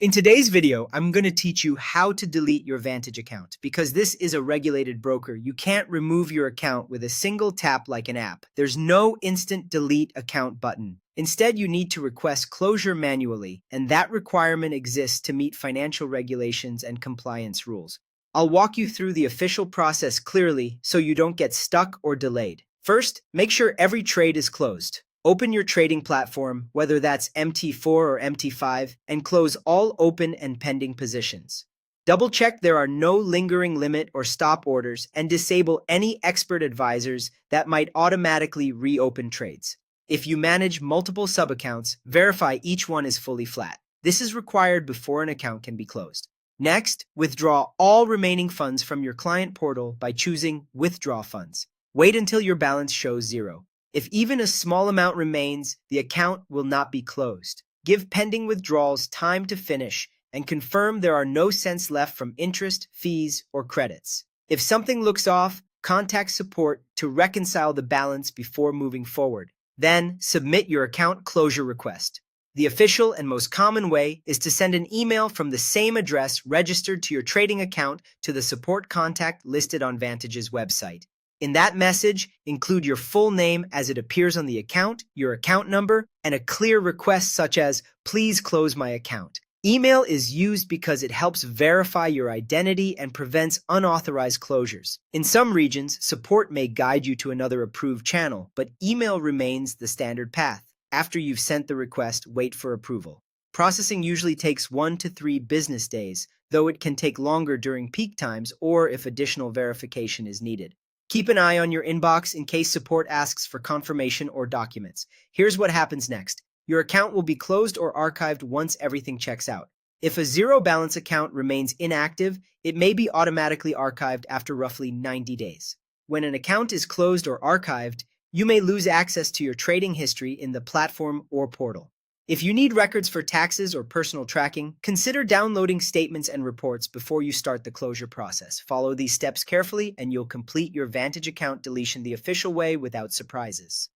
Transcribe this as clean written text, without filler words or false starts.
In today's video, I'm going to teach you how to delete your Vantage account. Because this is a regulated broker, you can't remove your account with a single tap like an app. There's no instant delete account button. Instead, you need to request closure manually, and that requirement exists to meet financial regulations and compliance rules. I'll walk you through the official process clearly so you don't get stuck or delayed. First, make sure every trade is closed. Open your trading platform, whether that's MT4 or MT5, and close all open and pending positions. Double check there are no lingering limit or stop orders and disable any expert advisors that might automatically reopen trades. If you manage multiple sub-accounts, verify each one is fully flat. This is required before an account can be closed. Next, withdraw all remaining funds from your client portal by choosing Withdraw Funds. Wait until your balance shows zero. If even a small amount remains, the account will not be closed. Give pending withdrawals time to finish and confirm there are no cents left from interest, fees, or credits. If something looks off, contact support to reconcile the balance before moving forward. Then, submit your account closure request. The official and most common way is to send an email from the same address registered to your trading account to the support contact listed on Vantage's website. In that message, include your full name as it appears on the account, your account number, and a clear request such as, "Please close my account." Email is used because it helps verify your identity and prevents unauthorized closures. In some regions, support may guide you to another approved channel, but email remains the standard path. After you've sent the request, wait for approval. Processing usually takes 1 to 3 business days, though it can take longer during peak times or if additional verification is needed. Keep an eye on your inbox in case support asks for confirmation or documents. Here's what happens next. Your account will be closed or archived once everything checks out. If a zero balance account remains inactive, it may be automatically archived after roughly 90 days. When an account is closed or archived, you may lose access to your trading history in the platform or portal. If you need records for taxes or personal tracking, consider downloading statements and reports before you start the closure process. Follow these steps carefully and you'll complete your Vantage account deletion the official way without surprises.